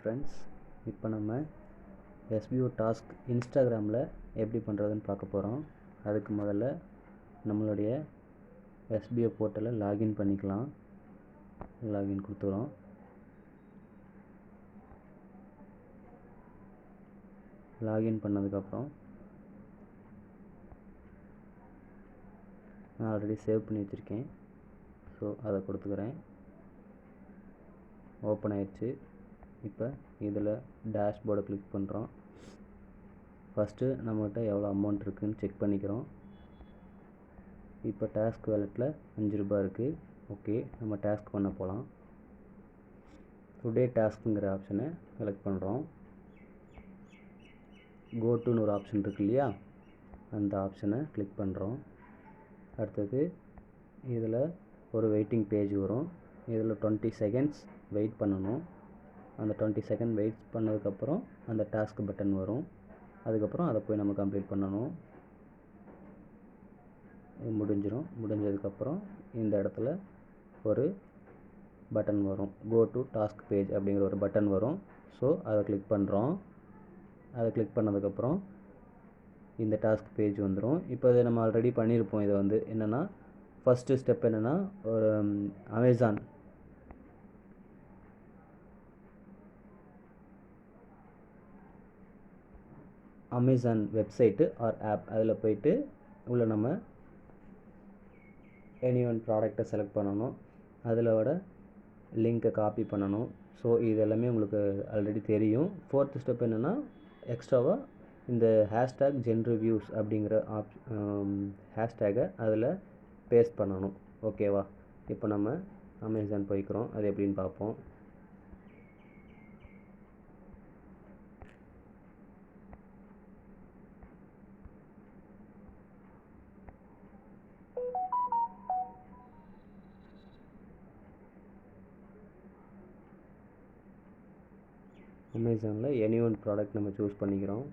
Friends, இப்போ நம்ம SBO task இன்ஸ்டாகிராமில் எப்படி பண்ணுறதுன்னு பார்க்க போகிறோம். அதுக்கு முதல்ல நம்மளுடைய SBO போர்ட்டலை லாகின் பண்ணிக்கலாம். லாகின் கொடுத்துறோம். லாகின் பண்ணதுக்கப்புறம் நான் ஆல்ரெடி சேவ் பண்ணி வச்சுருக்கேன். ஸோ அதை கொடுத்துக்கிறேன். ஓப்பன் ஆயிடுச்சு. இப்போ இதில் டேஷ்போர்டை கிளிக் பண்ணுறோம். ஃபஸ்ட்டு நம்மகிட்ட எவ்வளோ அமௌண்ட் இருக்குதுன்னு செக் பண்ணிக்கிறோம். இப்போ டாஸ்க் வேலெட்டில் 5 ரூபாய் இருக்குது. ஓகே, நம்ம டாஸ்க் பண்ண போகலாம். டுடே டாஸ்க்குங்கிற ஆப்ஷனை செலக்ட் பண்ணுறோம். கோ டுன்னு ஒரு ஆப்ஷன் இருக்கு இல்லையா, அந்த ஆப்ஷனை கிளிக் பண்ணுறோம். அடுத்தது இதில் ஒரு வெயிட்டிங் பேஜ் வரும். இதில் 20 செகண்ட்ஸ் வெயிட் பண்ணணும். அந்த 20 செகண்ட் வெயிட் பண்ணதுக்கப்புறம் அந்த டாஸ்க் பட்டன் வரும். அதுக்கப்புறம் அதை போய் நம்ம கம்ப்ளீட் பண்ணணும். இது முடிஞ்சிடும். முடிஞ்சதுக்கப்புறம் இந்த இடத்துல ஒரு பட்டன் வரும், கோ டு டாஸ்க் பேஜ் அப்படிங்கிற ஒரு பட்டன் வரும். ஸோ அதை கிளிக் பண்ணுறோம். அதை கிளிக் பண்ணதுக்கப்புறம் இந்த டாஸ்க் பேஜ் வந்துடும். இப்போ இதை நம்ம ஆல்ரெடி பண்ணியிருப்போம். இதை வந்து என்னென்னா, ஃபஸ்ட்டு ஸ்டெப் என்னென்னா, ஒரு அமேசான் வெப்சைட்டு ஆர் ஆப், அதில் போயிட்டு உள்ள நம்ம எனி ஒன் ப்ராடக்டை செலக்ட் பண்ணணும். அதில் வர லிங்க்கை காப்பி பண்ணணும். ஸோ இது எல்லாமே உங்களுக்கு ஆல்ரெடி தெரியும். 4th ஸ்டெப் என்னென்னா, எக்ஸ்ட்ராவாக இந்த ஹேஷ்டேக் ஜென்ரிவ்யூஸ் அப்படிங்கிற ஹேஷ்டேகை அதில் பேஸ்ட் பண்ணணும். ஓகேவா? இப்போ நம்ம அமேசான் போய்க்கிறோம். அது எப்படின்னு பார்ப்போம். அமேசானில் எனி ஒன் ப்ராடக்ட் நம்ம சூஸ் பண்ணிக்கிறோம்.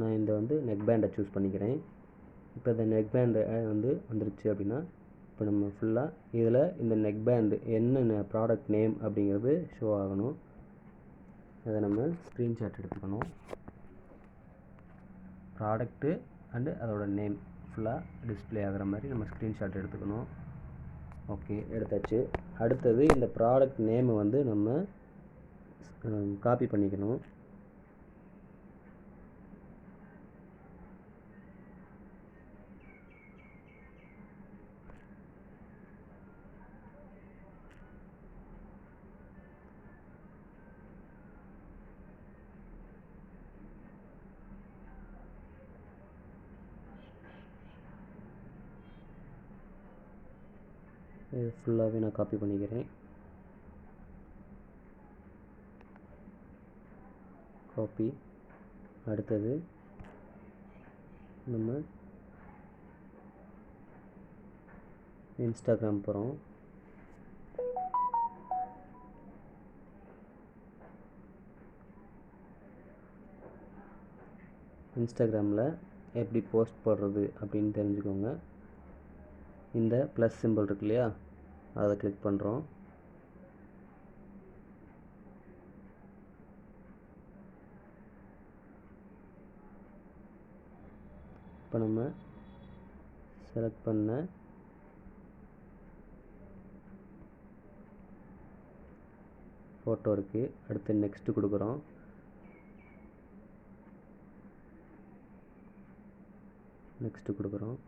நான் இந்த நெக் பேண்டை சூஸ் பண்ணிக்கிறேன். இப்போ இந்த நெக் பேண்டு வந்துருச்சு அப்படின்னா, இப்போ நம்ம ஃபுல்லாக இதில் இந்த நெக் பேண்டு என்னென்ன ப்ராடக்ட் நேம் அப்படிங்கிறது ஷோ ஆகணும். அதை நம்ம ஸ்க்ரீன்ஷாட் எடுத்துக்கணும். ப்ராடக்ட்டு அண்டு அதோட நேம் ஃபுல்லாக டிஸ்பிளே ஆகிற மாதிரி நம்ம ஸ்க்ரீன்ஷாட் எடுத்துக்கணும். ஓகே, எடுத்தாச்சு. அடுத்தது இந்த ப்ராடக்ட் நேமை நம்ம காப்பி பண்ணிக்கணும். இது ஃபுல்லாகவே நான் காப்பி பண்ணிக்கிறேன். காப்பி. அடுத்தது நம்ம இன்ஸ்டாகிராம் போகிறோம். இன்ஸ்டாகிராமில் எப்படி போஸ்ட் போடுறது அப்படின்னு தெரிஞ்சுக்கோங்க. இந்த ப்ளஸ் சிம்பிள் இருக்கு இல்லையா, அதை கிளிக் பண்ணுறோம். இப்போ நம்ம செலக்ட் பண்ண ஃபோட்டோ இருக்குது. அடுத்து நெக்ஸ்ட்டு கொடுக்குறோம். நெக்ஸ்ட்டு கொடுக்குறோம்.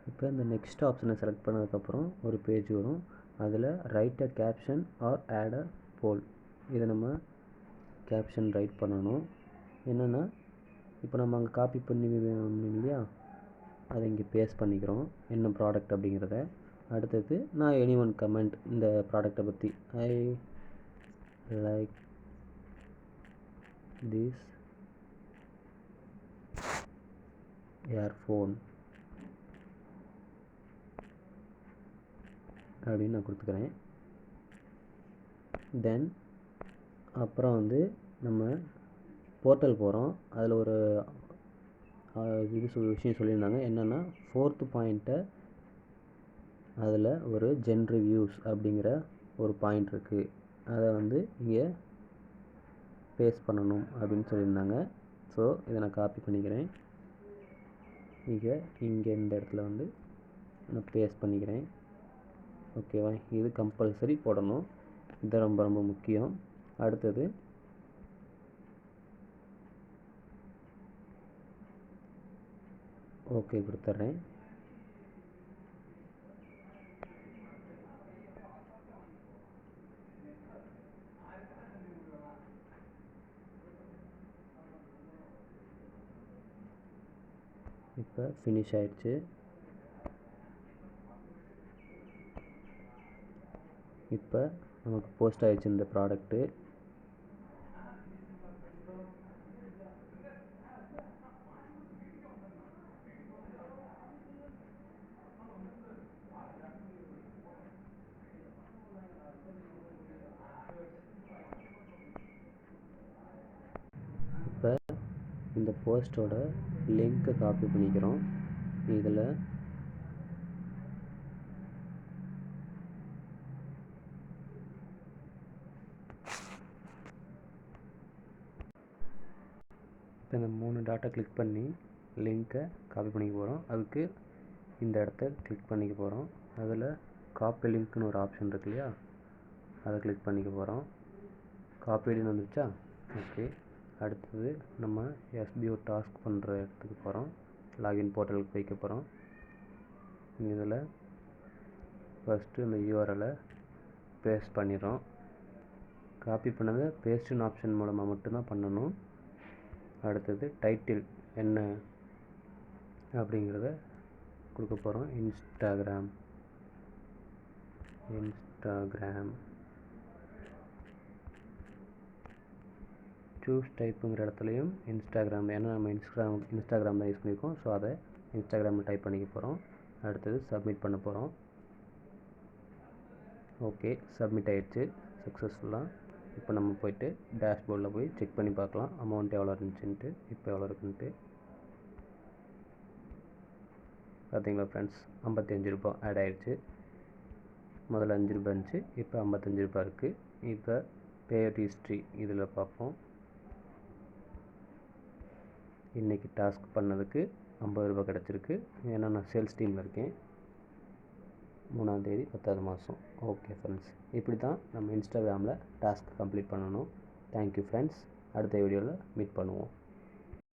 இப்போ இந்த நெக்ஸ்ட் ஆப்ஷனை செலக்ட் பண்ணதுக்கப்புறம் ஒரு பேஜ் வரும். அதில் ரைட் அ கேப்ஷன் ஆர் ஆட் அ போல், இதை நம்ம கேப்ஷன் ரைட் பண்ணணும். என்னென்னா, இப்போ நம்ம அங்கே காப்பி பண்ணி இல்லையா, அதை இங்கே பேஸ்ட் பண்ணிக்கிறோம், என்ன ப்ராடக்ட் அப்படிங்கிறத. அடுத்தது நான் எனி ஒன் கமெண்ட் இந்த ப்ராடக்டை பற்றி, ஐ லைக் திஸ் இயர்ஃபோன் அப்படின்னு நான் கொடுத்துக்கிறேன். தென் அப்புறம் வந்து நம்ம போர்ட்டல் போகிறோம். அதில் ஒரு விஷயம் சொல்லியிருந்தாங்க. என்னென்னா 4th பாயிண்ட்டை அதில் ஒரு ஜென் ரிவ்யூஸ் அப்படிங்கிற ஒரு பாயிண்ட் இருக்குது, அதை வந்து இங்கே பேஸ்ட் பண்ணணும் அப்படின்னு சொல்லியிருந்தாங்க. ஸோ இதை நான் காப்பி பண்ணிக்கிறேன். இங்கே இந்த இடத்துல வந்து நான் பேஸ்ட் பண்ணிக்கிறேன். ஓகேவா? இது கம்பல்சரி போடணும். இது ரொம்ப ரொம்ப முக்கியம். அடுத்தது ஓகே கொடுத்துட்றேன். இப்போ ஃபினிஷ் ஆயிடுச்சு. இப்போ நமக்கு போஸ்ட் ஆயிடுச்சு இந்த ப்ராடக்ட்டு. இப்போ இந்த போஸ்ட்டோட லிங்க்கை காப்பி பண்ணிக்கிறோம். இதில் இப்போ இந்த 3 டாட்டை கிளிக் பண்ணி லிங்க்கை காப்பி பண்ணிக்க போகிறோம். அதுக்கு இந்த இடத்த கிளிக் பண்ணிக்க போகிறோம். அதில் காப்பி லிங்க்னு ஒரு ஆப்ஷன் இருக்கு இல்லையா, அதை கிளிக் பண்ணிக்க போகிறோம். காப்பின்னு வந்துருச்சா? ஓகே. அடுத்தது நம்ம எஸ்பிஓ டாஸ்க் பண்ணுற இடத்துக்கு போகிறோம். லாகின் போர்ட்டலுக்கு போய்க்க போகிறோம். இதில் ஃபஸ்ட்டு இந்த யூஆர்எலை பேஸ்ட் பண்ணிடுறோம். காப்பி பண்ணதை பேஸ்ட்னு ஆப்ஷன் மூலமாக மட்டும்தான் பண்ணணும். அடுத்தது டைட்டில் என்ன அப்படிங்கிறத கொடுக்க போகிறோம். இன்ஸ்டாகிராம் சூஸ் டைப்புங்கிற இடத்துலையும் இன்ஸ்டாகிராம், ஏன்னா நம்ம இன்ஸ்டாகிராம் தான் யூஸ் பண்ணியிருக்கோம். ஸோ அதை இன்ஸ்டாகிராமில் டைப் பண்ணிக்க போகிறோம். அடுத்தது சப்மிட் பண்ண போகிறோம். ஓகே, சப்மிட் ஆகிடுச்சு சக்ஸஸ்ஃபுல்லாக. இப்போ நம்ம போய்ட்டு டேஷ்போர்டில் போய் செக் பண்ணி பார்க்கலாம் அமௌண்ட் எவ்வளோ இருந்துச்சுன்ட்டு. இப்போ எவ்வளோ இருக்குன்ட்டு பார்த்தீங்களா ஃப்ரெண்ட்ஸ்? 55 ரூபா ஆட் ஆகிடுச்சு. முதல்ல 5 ரூபா இருந்துச்சு, இப்போ 55 ரூபா இருக்குது. இப்போ பேஅவுட் ஹிஸ்ட்ரி இதில் பார்ப்போம். இன்றைக்கி டாஸ்க் பண்ணதுக்கு 50 ரூபா கிடச்சிருக்கு. ஏன்னா நான் சேல்ஸ் டீமில் இருக்கேன். 3ஆம் தேதி 10வது மாதம். ஓகே ஃப்ரெண்ட்ஸ், இப்படி தான் நம்ம இன்ஸ்டாகிராமில் டாஸ்க் கம்ப்ளீட் பண்ணணும். Thank you friends. அடுத்த வீடியோவில் மீட் பண்ணுவோம்.